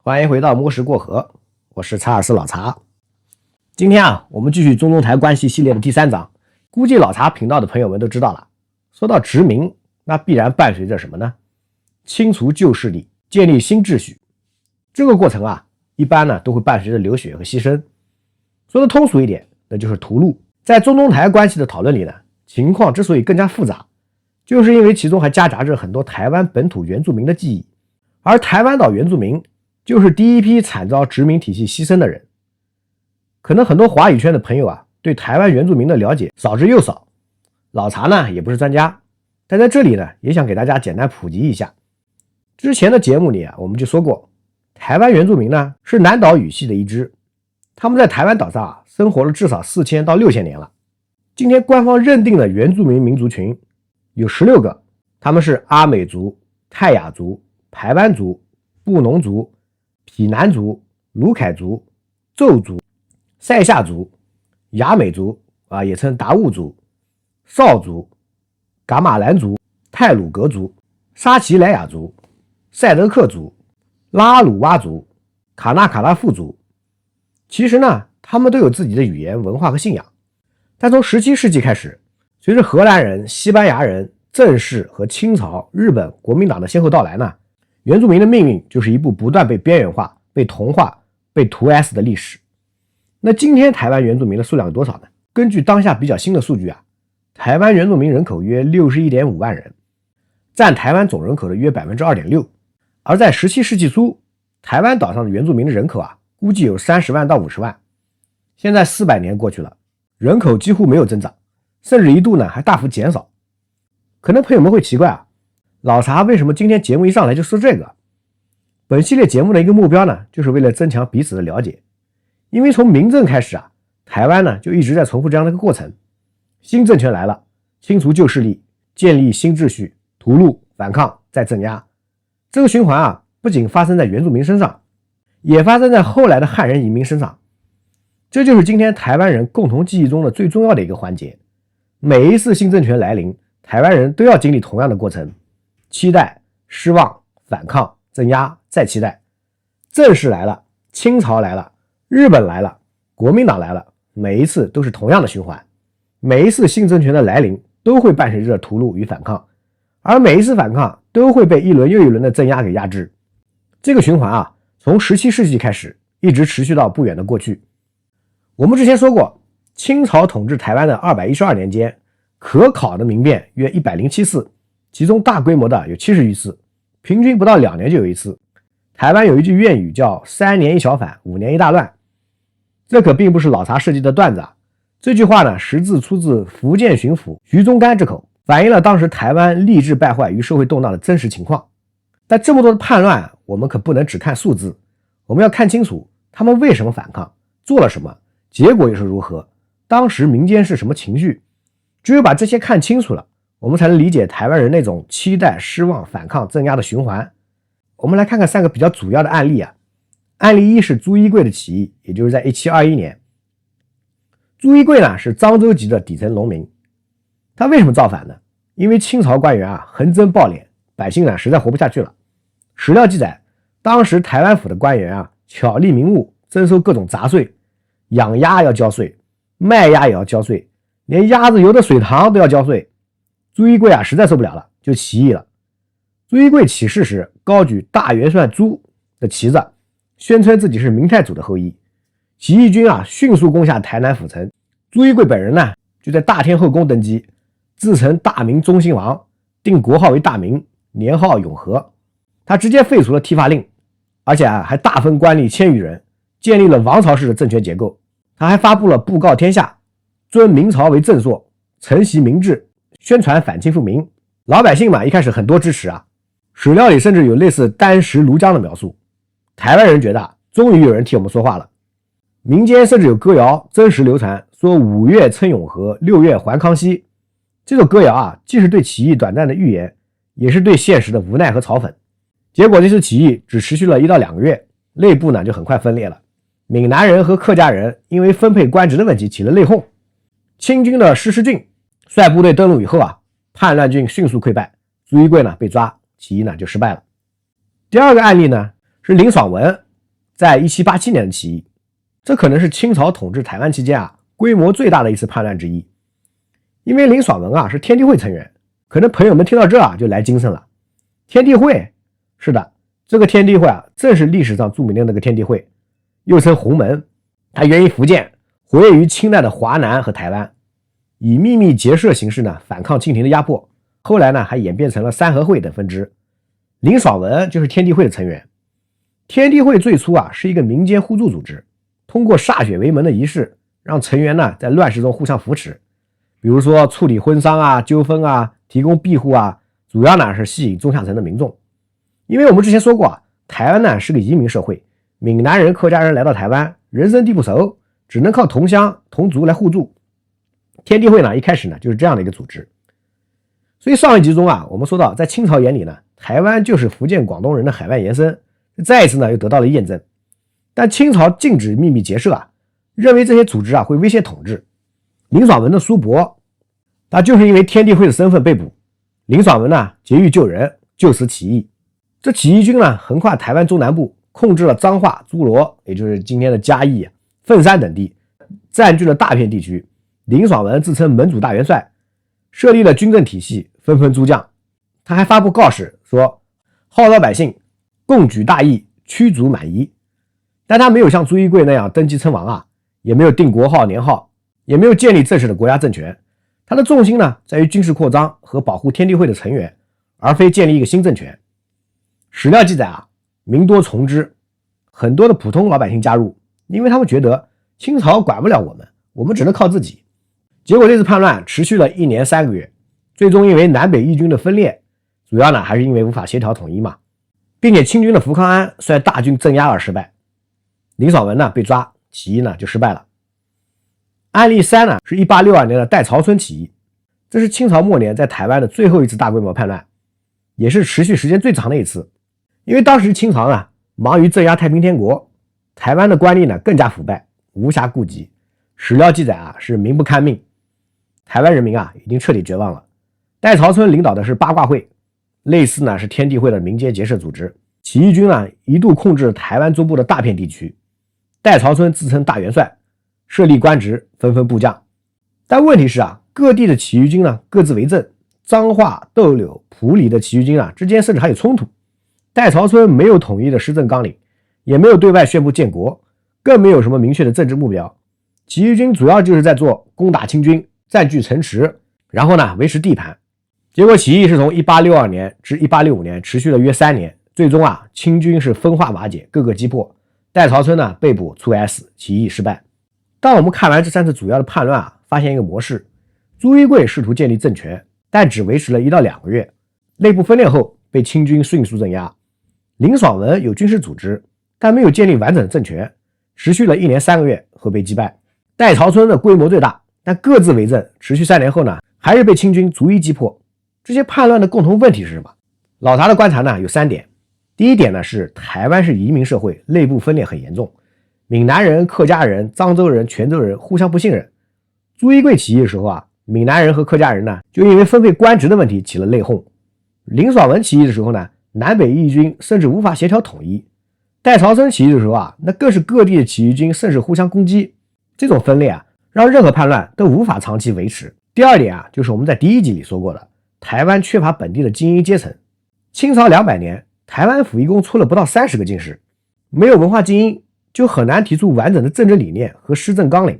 欢迎回到摸石过河，我是查尔斯老查。今天我们继续中东台关系系列的第3章。估计老查频道的朋友们都知道了，说到殖民，那必然伴随着什么呢？清除旧势力，建立新秩序。这个过程一般都会伴随着流血和牺牲。说的通俗一点，那就是屠戮。在中东台关系的讨论里呢，情况之所以更加复杂，就是因为其中还夹杂着很多台湾本土原住民的记忆，而台湾岛原住民就是第一批惨遭殖民体系牺牲的人。可能很多华语圈的朋友对台湾原住民的了解少之又少，老查呢也不是专家，但在这里呢也想给大家简单普及一下。之前的节目里我们就说过，台湾原住民呢是南岛语系的一支，他们在台湾岛上生活了至少4000到6000年了。今天官方认定的原住民民族群有16个，他们是阿美族、泰雅族、排湾族、布农族、匹南族、鲁凯族、畀族、塞夏族、雅美族也称达悟族、邵族、噶玛兰族、泰鲁格族、沙奇莱雅族、赛德克族、拉鲁哇族、卡纳卡拉富族。其实呢，他们都有自己的语言、文化和信仰。但从17世纪开始，随着荷兰人、西班牙人、郑氏和清朝、日本国民党的先后到来呢，原住民的命运就是一部不断被边缘化、被同化、被屠 S 的历史。那今天台湾原住民的数量有多少呢？根据当下比较新的数据台湾原住民人口约 61.5 万人，占台湾总人口的约 2.6%。 而在17世纪初，台湾岛上的原住民的人口估计有30万到50万。现在400年过去了，人口几乎没有增长，甚至一度呢还大幅减少。可能朋友们会奇怪老查为什么今天节目一上来就说这个？本系列节目的一个目标呢，就是为了增强彼此的了解。因为从明政开始台湾呢就一直在重复这样的一个过程。新政权来了，清除旧势力，建立新秩序，屠戮、反抗，再镇压。这个循环不仅发生在原住民身上，也发生在后来的汉人移民身上。这就是今天台湾人共同记忆中的最重要的一个环节。每一次新政权来临，台湾人都要经历同样的过程：期待、失望、反抗、镇压，再期待。郑氏来了，清朝来了，日本来了，国民党来了，每一次都是同样的循环。每一次新政权的来临都会伴随着屠戮与反抗，而每一次反抗都会被一轮又一轮的镇压给压制。这个循环从17世纪开始，一直持续到不远的过去。我们之前说过，清朝统治台湾的212年间，可考的民变约107次，其中大规模的有70余次，平均不到2年就有一次。台湾有一句谚语叫3年一小反，5年一大乱。这可并不是老查设计的段子这句话呢，实字出自福建巡抚徐宗干之口，反映了当时台湾吏治败坏与社会动荡的真实情况。但这么多的叛乱我们可不能只看数字，我们要看清楚他们为什么反抗，做了什么，结果又是如何，当时民间是什么情绪。只有把这些看清楚了，我们才能理解台湾人那种期待、失望、反抗、镇压的循环。我们来看看3个比较主要的案例案例1是朱一贵的起义，也就是在1721年。朱一贵呢是漳州籍的底层农民，他为什么造反呢？因为清朝官员横征暴敛，百姓呢实在活不下去了。史料记载，当时台湾府的官员巧立名目，征收各种杂税，养鸭要交税，卖鸭也要交税，连鸭子游的水塘都要交税。朱一贵实在受不了了，就起义了。朱一贵起事时高举大元帅朱的旗子，宣称自己是明太祖的后裔。起义军迅速攻下台南府城，朱一贵本人呢就在大天后宫登基，自称大明中兴王，定国号为大明，年号永和。他直接废除了剃发令，而且还大封官吏1000余人，建立了王朝式的政权结构。他还发布了布告天下，尊明朝为正朔，承袭明制，宣传反清复明。老百姓一开始很多支持史料里甚至有类似单食庐江的描述。台湾人觉得终于有人替我们说话了。民间甚至有歌谣真实流传，说5月称永和，6月还康熙。这首歌谣既是对起义短暂的预言，也是对现实的无奈和嘲讽。结果这次起义只持续了1到2个月，内部呢就很快分裂了。闽南人和客家人因为分配官职的问题起了内讧。清军的施世俊率部队登陆以后叛乱军迅速溃败，朱一贵呢被抓，起义呢就失败了。第二个案例呢是林爽文，在1787年的起义，这可能是清朝统治台湾期间规模最大的一次叛乱之一。因为林爽文是天地会成员，可能朋友们听到这就来精神了。天地会，是的，这个天地会正是历史上著名的那个天地会，又称洪门。它源于福建，活跃于清代的华南和台湾，以秘密结社形式反抗清廷的压迫。后来还演变成了三合会等分支。林爽文就是天地会的成员。天地会最初是一个民间互助组织，通过歃血为盟的仪式，让成员在乱世中互相扶持，比如说处理婚丧纠纷提供庇护主要是吸引中下层的民众。因为我们之前说过台湾是个移民社会，闽南人、客家人来到台湾，人生地不熟，只能靠同乡同族来互助。天地会一开始就是这样的一个组织。所以上一集中我们说到，在清朝眼里台湾就是福建广东人的海外延伸，再一次又得到了验证。但清朝禁止秘密结社认为这些组织会威胁统治。林爽文的叔伯，他就是因为天地会的身份被捕。林爽文劫狱救人，就此起义。这起义军横跨台湾中南部，控制了彰化、诸罗，也就是今天的嘉义、凤山等地，占据了大片地区。林爽文自称门主大元帅，设立了军政体系，纷纷诸将。他还发布告示说，号召百姓共举大义，驱逐满夷。但他没有像朱一贵那样登基称王也没有定国号年号，也没有建立正式的国家政权。他的重心在于军事扩张和保护天地会的成员，而非建立一个新政权。史料记载民多从之，很多的普通老百姓加入，因为他们觉得清朝管不了我们，我们只能靠自己。结果这次叛乱持续了1年3个月，最终因为南北义军的分裂，主要还是因为无法协调统一嘛，并且清军的福康安率大军镇压而失败。林爽文被抓，起义就失败了。案例3是1862年的戴潮春起义，这是清朝末年在台湾的最后一次大规模叛乱，也是持续时间最长的一次。因为当时清朝忙于镇压太平天国，台湾的官吏更加腐败，无暇顾及。史料记载是民不堪命，台湾人民已经彻底绝望了。戴潮春领导的是八卦会，类似是天地会的民间结社组织。起义军一度控制台湾中部的大片地区。戴潮春自称大元帅，设立官职，纷纷部将。但问题是各地的起义军各自为政，彰化、斗柳、埔里的起义军之间甚至还有冲突。戴潮春没有统一的施政纲领，也没有对外宣布建国，更没有什么明确的政治目标。起义军主要就是在做攻打清军，占据城池，然后维持地盘。结果起义是从1862年至1865年持续了约3年，最终清军是分化瓦解，各个击破。戴潮春被捕出来死，起义失败。当我们看完这3次主要的叛乱发现一个模式：朱一贵试图建立政权，但只维持了1到2个月，内部分裂后被清军迅速镇压。林爽文有军事组织，但没有建立完整的政权，持续了1年3个月后被击败。戴潮春的规模最大，但各自为政，持续3年后还是被清军逐一击破。这些叛乱的共同问题是什么？老查的观察有3点。第一点是台湾是移民社会，内部分裂很严重，闽南人、客家人、漳州人、泉州人互相不信任。朱一贵起义的时候闽南人和客家人就因为分配官职的问题起了内讧。林爽文起义的时候南北义军甚至无法协调统一。戴潮春起义的时候那更是各地的起义军甚至互相攻击。这种分裂让任何叛乱都无法长期维持。第二点就是我们在第1集里说过的，台湾缺乏本地的精英阶层。清朝200年，台湾府一共出了不到30个进士，没有文化精英，就很难提出完整的政治理念和施政纲领。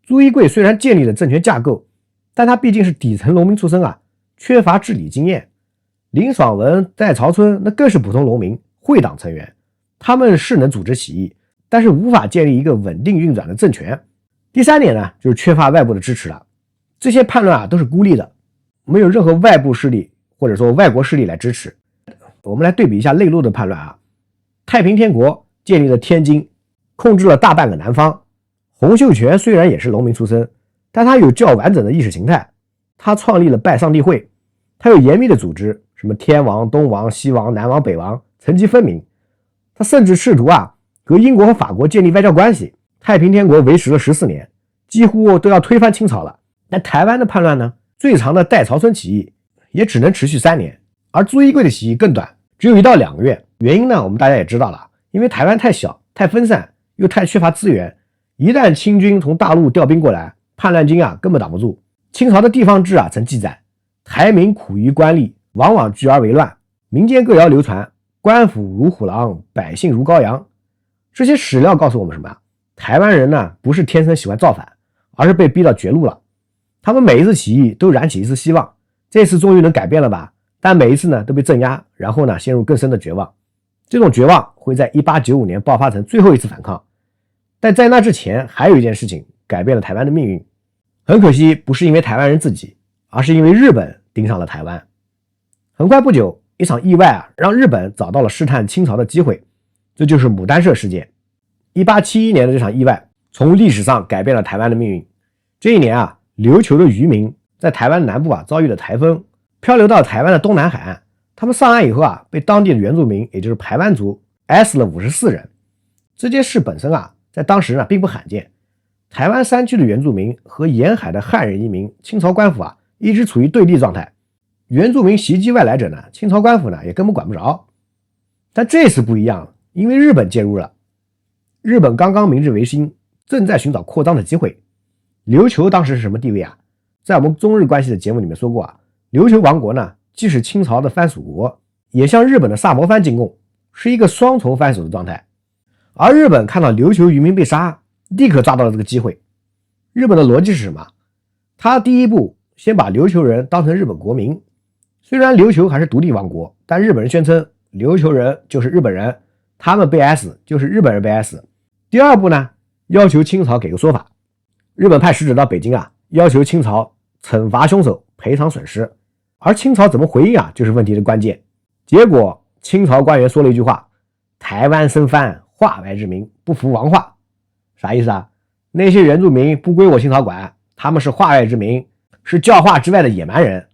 朱一贵虽然建立了政权架构，但他毕竟是底层农民出身缺乏治理经验。林爽文、戴潮春那更是普通农民，会党成员，他们是能组织起义，但是无法建立一个稳定运转的政权。第3点就是缺乏外部的支持了。这些叛乱都是孤立的，没有任何外部势力或者说外国势力来支持。我们来对比一下内陆的叛乱太平天国建立了天津，控制了大半个南方。洪秀全虽然也是农民出身，但他有较完整的意识形态，他创立了拜上帝会，他有严密的组织，什么天王、东王、西王、南王、北王，层级分明。他甚至试图和英国和法国建立外交关系。太平天国维持了14年，几乎都要推翻清朝了。但台湾的叛乱呢，最长的戴潮春起义也只能持续3年，而朱一贵的起义更短，只有1到2个月。原因呢，我们大家也知道了，因为台湾太小，太分散，又太缺乏资源，一旦清军从大陆调兵过来，叛乱军根本挡不住。清朝的地方志曾记载，台民苦于官吏，往往聚而为乱。民间歌谣流传，官府如虎狼，百姓如羔羊。这些史料告诉我们什么？台湾人不是天生喜欢造反，而是被逼到绝路了。他们每一次起义都燃起一丝希望，这次终于能改变了吧？但每一次都被镇压，然后陷入更深的绝望。这种绝望会在1895年爆发成最后一次反抗。但在那之前，还有一件事情改变了台湾的命运。很可惜，不是因为台湾人自己，而是因为日本盯上了台湾。很快不久，一场意外让日本找到了试探清朝的机会，这就是牡丹社事件。1871年的这场意外，从历史上改变了台湾的命运。这一年琉球的渔民在台湾南部遭遇了台风，漂流到台湾的东南海岸。他们上岸以后被当地的原住民，也就是排湾族挨死了54人。这件事本身在当时并不罕见。台湾山区的原住民和沿海的汉人移民，清朝官府一直处于对立状态。原住民袭击外来者清朝官府也根本管不着。但这次不一样了，因为日本介入了。日本刚刚明治维新，正在寻找扩张的机会。琉球当时是什么地位在我们中日关系的节目里面说过琉球王国既是清朝的藩属国，也向日本的萨摩藩进贡，是一个双重藩属的状态。而日本看到琉球渔民被杀，立刻抓到了这个机会。日本的逻辑是什么？他第一步先把琉球人当成日本国民。虽然琉球还是独立王国，但日本人宣称琉球人就是日本人，他们被挨死就是日本人被挨死。第二步要求清朝给个说法。日本派使者到北京要求清朝惩罚凶手，赔偿损失。而清朝怎么回应就是问题的关键。结果清朝官员说了一句话：台湾生藩，化外之民，不服王化。啥意思那些原住民不归我清朝管，他们是化外之民，是教化之外的野蛮人。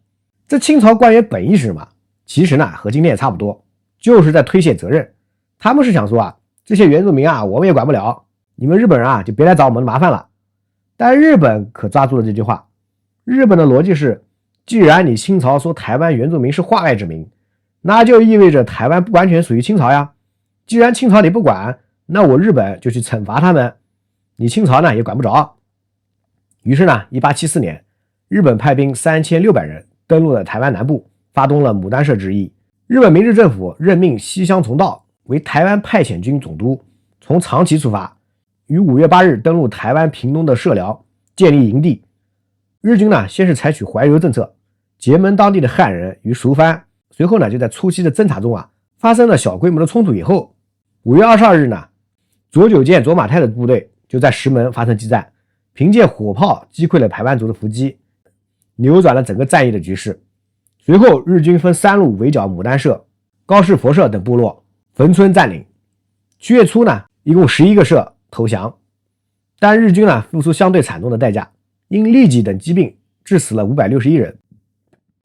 这清朝官员本意是什么？其实和今天也差不多，就是在推卸责任。他们是想说这些原住民我们也管不了，你们日本人就别来找我们的麻烦了。但日本可抓住了这句话。日本的逻辑是，既然你清朝说台湾原住民是化外之民，那就意味着台湾不完全属于清朝呀。既然清朝你不管，那我日本就去惩罚他们，你清朝也管不着。于是1874年，日本派兵3600人登陆了台湾南部，发动了牡丹社之役。日本明治政府任命西乡重道为台湾派遣军总督，从长崎出发，于5月8日登陆台湾屏东的社寮，建立营地。日军先是采取怀柔政策，结盟当地的汉人与熟藩，随后就在初期的侦查中发生了小规模的冲突以后，5月22日佐久间卓马太的部队就在石门发生激战，凭借火炮击溃了排湾族的伏击，扭转了整个战役的局势。随后日军分3路围剿牡丹社、高士佛社等部落，汾村占领。7月初一共11个社投降，但日军付出相对惨重的代价，因痢疾等疾病致死了561人。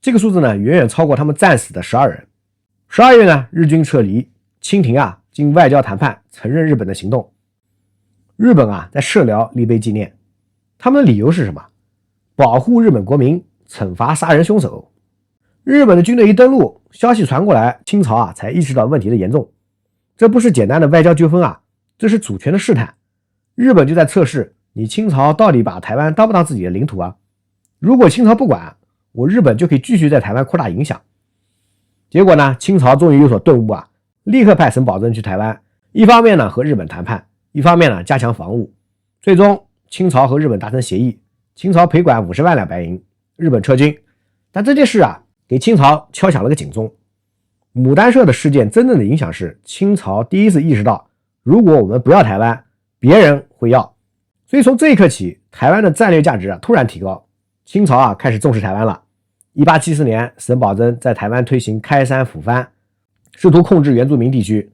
这个数字远远超过他们战死的12人。12月日军撤离，清廷经外交谈判承认日本的行动。日本在社寮立碑纪念，他们的理由是什么？保护日本国民，惩罚杀人凶手。日本的军队一登陆，消息传过来，清朝才意识到问题的严重。这不是简单的外交纠纷这是主权的试探。日本就在测试你清朝到底把台湾当不当自己的领土如果清朝不管，我日本就可以继续在台湾扩大影响。结果清朝终于有所顿悟立刻派沈葆桢去台湾，一方面和日本谈判，一方面加强防务。最终清朝和日本达成协议，清朝赔款50万两白银，日本撤军。但这件事给清朝敲响了个警钟。牡丹社的事件真正的影响是，清朝第一次意识到，如果我们不要台湾，别人会要。所以从这一刻起，台湾的战略价值突然提高，清朝开始重视台湾了。1874年，沈葆桢在台湾推行开山抚番，试图控制原住民地区。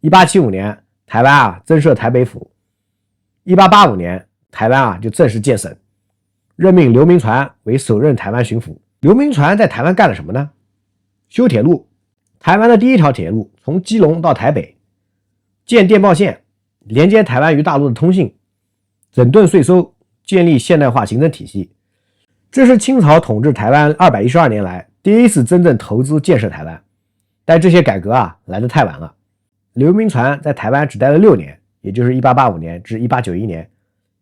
1875年，台湾增设台北府。1885年，台湾就正式建省，任命刘铭传为首任台湾巡抚。刘铭传在台湾干了什么呢？修铁路，台湾的第一条铁路从基隆到台北，建电报线，连接台湾与大陆的通信，整顿税收，建立现代化行政体系。这是清朝统治台湾212年来第一次真正投资建设台湾。但这些改革来得太晚了。刘铭传在台湾只待了6年，也就是1885年至1891年，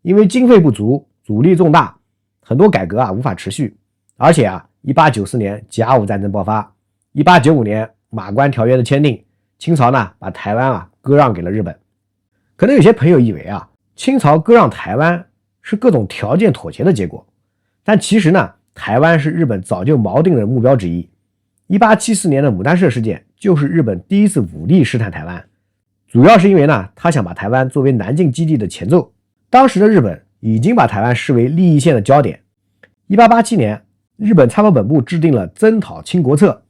因为经费不足，阻力重大，很多改革无法持续。而且1894年甲午战争爆发，1895年马关条约的签订，清朝呢把台湾割让给了日本。可能有些朋友以为清朝割让台湾是各种条件妥协的结果，但其实呢，台湾是日本早就锚定的目标之一。1874年的牡丹社事件就是日本第一次武力试探台湾，主要是因为呢，他想把台湾作为南进基地的前奏。当时的日本已经把台湾视为利益线的焦点。1887年，日本参谋本部制定了征讨清国策，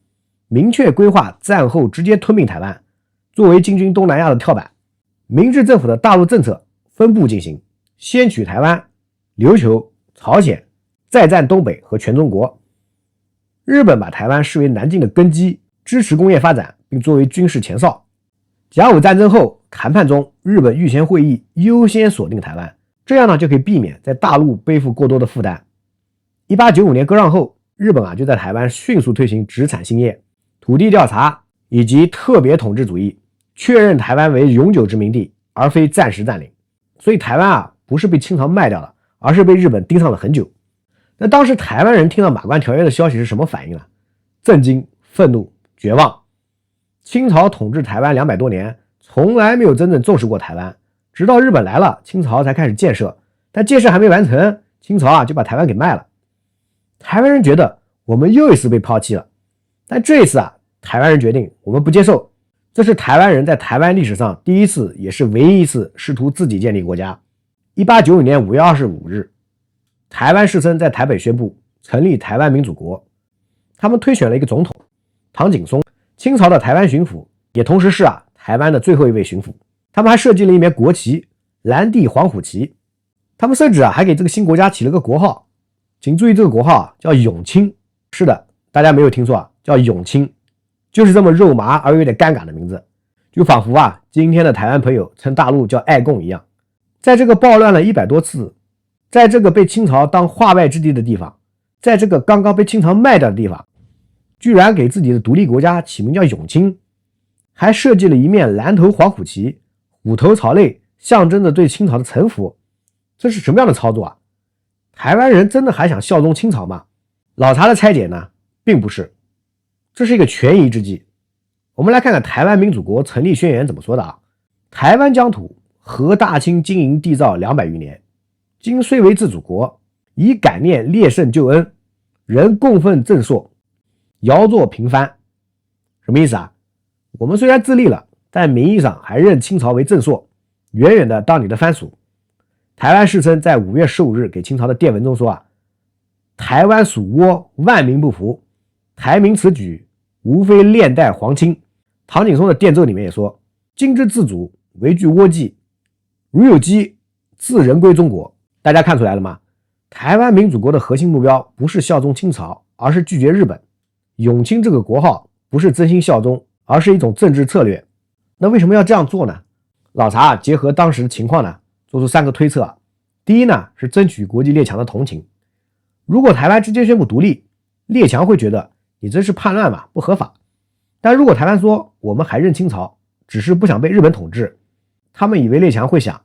明确规划战后直接吞并台湾，作为进军东南亚的跳板。明治政府的大陆政策分步进行，先取台湾、琉球、朝鲜，再占东北和全中国。日本把台湾视为南进的根基，支持工业发展，并作为军事前哨。甲午战争后谈判中，日本预先会议优先锁定台湾，这样呢就可以避免在大陆背负过多的负担。1895年割让后，日本就在台湾迅速推行殖产兴业、土地调查以及特别统治主义，确认台湾为永久殖民地，而非暂时占领。所以台湾不是被清朝卖掉了，而是被日本盯上了很久。那当时台湾人听到马关条约的消息是什么反应呢？震惊、愤怒、绝望。清朝统治台湾200多年，从来没有真正重视过台湾，直到日本来了，清朝才开始建设，但建设还没完成，清朝就把台湾给卖了。台湾人觉得我们又一次被抛弃了，但这一次台湾人决定我们不接受。这是台湾人在台湾历史上第一次也是唯一一次试图自己建立国家。1895年5月25日，台湾士绅在台北宣布成立台湾民主国。他们推选了一个总统唐景崧，清朝的台湾巡抚，也同时是台湾的最后一位巡抚。他们还设计了一面国旗，蓝地黄虎旗。他们甚至还给这个新国家起了个国号，请注意这个国号叫永清。是的，大家没有听错叫永清，就是这么肉麻而有点尴尬的名字，就仿佛今天的台湾朋友称大陆叫爱共一样。在这个暴乱了100多次，在这个被清朝当化外之地的地方，在这个刚刚被清朝卖掉的地方，居然给自己的独立国家起名叫永清，还设计了一面蓝头黄虎旗，虎头草类，象征着对清朝的臣服。这是什么样的操作台湾人真的还想效忠清朝吗？老查的拆解呢，并不是，这是一个权宜之计。我们来看看台湾民主国成立宣言怎么说的台湾疆土合大清经营缔造200余年，今虽为自主国，以感念烈圣救恩，仍供奉正朔，遥作平藩。什么意思我们虽然自立了，但名义上还认清朝为正朔，远远的当你的藩属。台湾士绅在5月15日给清朝的电文中说台湾属倭，万民不服，台民此举无非恋待皇亲。唐景崧的电奏里面也说，今之自主唯惧倭计，如有机自人归中国。大家看出来了吗？台湾民主国的核心目标不是效忠清朝，而是拒绝日本。永清这个国号不是真心效忠，而是一种政治策略。那为什么要这样做呢？老查结合当时的情况呢，做出3个推测。第一呢，是争取国际列强的同情。如果台湾直接宣布独立，列强会觉得你这是叛乱嘛，不合法。但如果台湾说我们还认清朝，只是不想被日本统治，他们以为列强会想，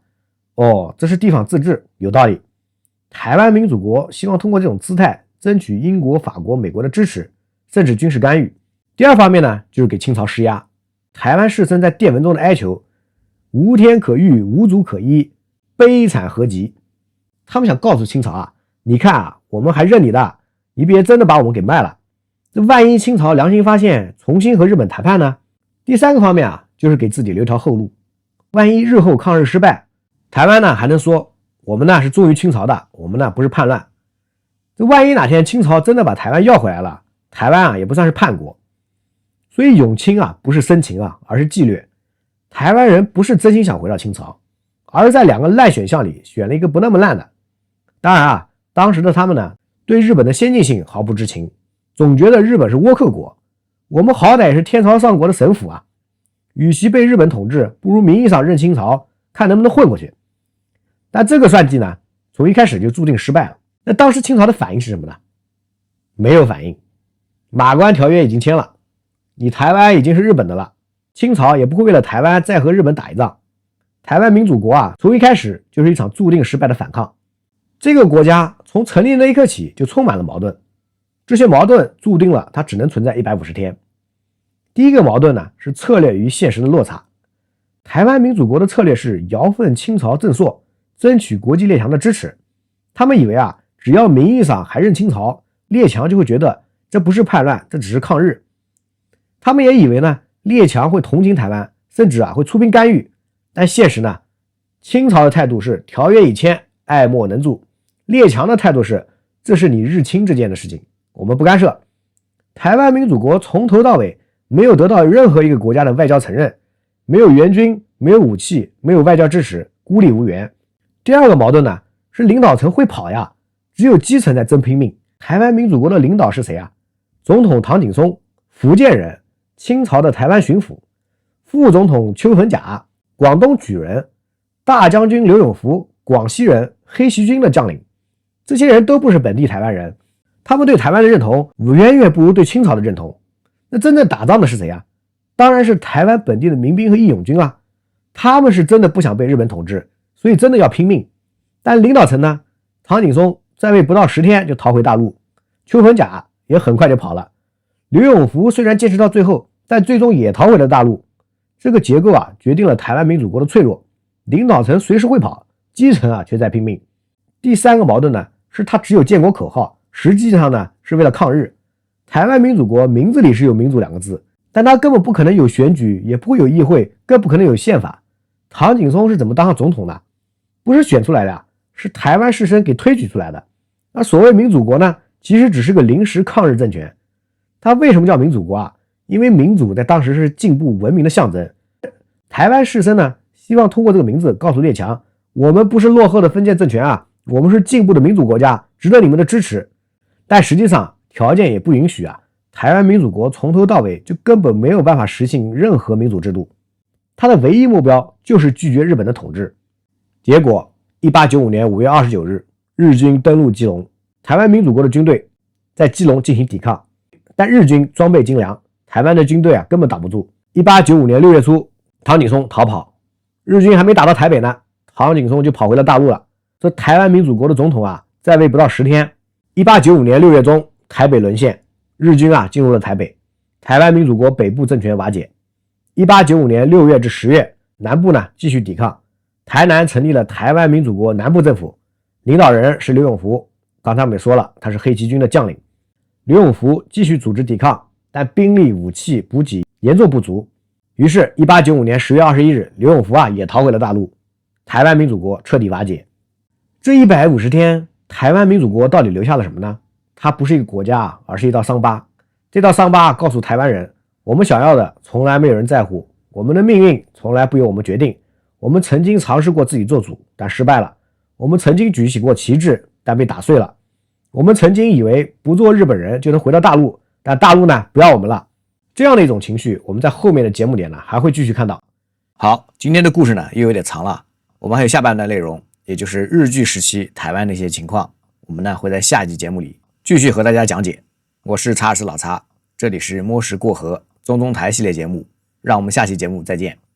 这是地方自治，有道理。台湾民主国希望通过这种姿态争取英国、法国、美国的支持，甚至军事干预。第二方面呢，就是给清朝施压。台湾士绅在电文中的哀求，无天可御，无足可依，悲惨何极。他们想告诉清朝你看我们还认你的，你别真的把我们给卖了。这万一清朝良心发现，重新和日本谈判呢？第3个方面就是给自己留条后路。万一日后抗日失败，台湾呢还能说我们呢是忠于清朝的，我们呢不是叛乱。这万一哪天清朝真的把台湾要回来了，台湾也不算是叛国。所以永清不是深情而是纪律。台湾人不是真心想回到清朝，而是在2个烂选项里选了一个不那么烂的。当然当时的他们呢，对日本的先进性毫不知情，总觉得日本是倭寇国，我们好歹也是天朝上国的省府与其被日本统治，不如名义上认清朝，看能不能混过去。但这个算计呢，从一开始就注定失败了。那当时清朝的反应是什么呢？没有反应。马关条约已经签了，你台湾已经是日本的了，清朝也不会为了台湾再和日本打一仗。台湾民主国啊，从一开始就是一场注定失败的反抗。这个国家从成立那一刻起就充满了矛盾，这些矛盾注定了它只能存在150天。第一个矛盾呢，是策略与现实的落差。台湾民主国的策略是摇奋清朝正朔，争取国际列强的支持。他们以为啊，只要名义上还认清朝，列强就会觉得这不是叛乱，这只是抗日。他们也以为呢，列强会同情台湾，甚至会出兵干预。但现实呢，清朝的态度是条约已签，爱莫能助。列强的态度是，这是你日清之间的事情，我们不干涉。台湾民主国从头到尾没有得到任何一个国家的外交承认，没有援军，没有武器，没有外交支持，孤立无援。第二个矛盾呢，是领导层会跑呀，只有基层在争拼命。台湾民主国的领导是谁啊？总统唐景崧，福建人，清朝的台湾巡抚；副总统邱逢甲，广东举人；大将军刘永福，广西人，黑旗军的将领。这些人都不是本地台湾人，他们对台湾的认同远远不如对清朝的认同。那真正打仗的是谁啊？当然是台湾本地的民兵和义勇军啊，他们是真的不想被日本统治，所以真的要拼命。但领导层呢，唐景崧在位不到10天就逃回大陆，邱逢甲也很快就跑了，刘永福虽然坚持到最后，但最终也逃回了大陆。这个结构啊，决定了台湾民主国的脆弱，领导层随时会跑，基层啊却在拼命。第三个矛盾呢，是他只有建国口号，实际上呢是为了抗日。台湾民主国名字里是有民主2个字，但他根本不可能有选举，也不会有议会，更不可能有宪法。唐景崧是怎么当上总统的？不是选出来的，是台湾士绅给推举出来的。那所谓民主国呢，其实只是个临时抗日政权。它为什么叫民主国啊？因为民主在当时是进步文明的象征。台湾士绅呢，希望通过这个名字告诉列强，我们不是落后的封建政权啊，我们是进步的民主国家，值得你们的支持。但实际上条件也不允许啊，台湾民主国从头到尾就根本没有办法实行任何民主制度，它的唯一目标就是拒绝日本的统治。结果1895年5月29日，日军登陆基隆，台湾民主国的军队在基隆进行抵抗，但日军装备精良，台湾的军队根本挡不住。1895年6月初，唐景崧逃跑，日军还没打到台北呢，唐景崧就跑回了大陆了。这台湾民主国的总统在位不到10天。1895年6月中，台北沦陷，日军进入了台北，台湾民主国北部政权瓦解。1895年6月至10月，南部呢继续抵抗，台南成立了台湾民主国南部政府，领导人是刘永福，刚才我们也说了，他是黑旗军的将领。刘永福继续组织抵抗，但兵力、武器、补给严重不足，于是1895年10月21日，刘永福也逃回了大陆，台湾民主国彻底瓦解。这150天，台湾民主国到底留下了什么呢？它不是一个国家，而是一道伤疤。这道伤疤告诉台湾人，我们想要的从来没有人在乎，我们的命运从来不由我们决定。我们曾经尝试过自己做主，但失败了。我们曾经举起过旗帜，但被打碎了。我们曾经以为不做日本人就能回到大陆，但大陆呢不要我们了。这样的一种情绪，我们在后面的节目点呢还会继续看到。好，今天的故事呢又有点长了，我们还有下半段内容，也就是日据时期台湾的一些情况，我们呢会在下一集节目里继续和大家讲解。我是查尔斯老查，这里是摸石过河中台系列节目，让我们下期节目再见。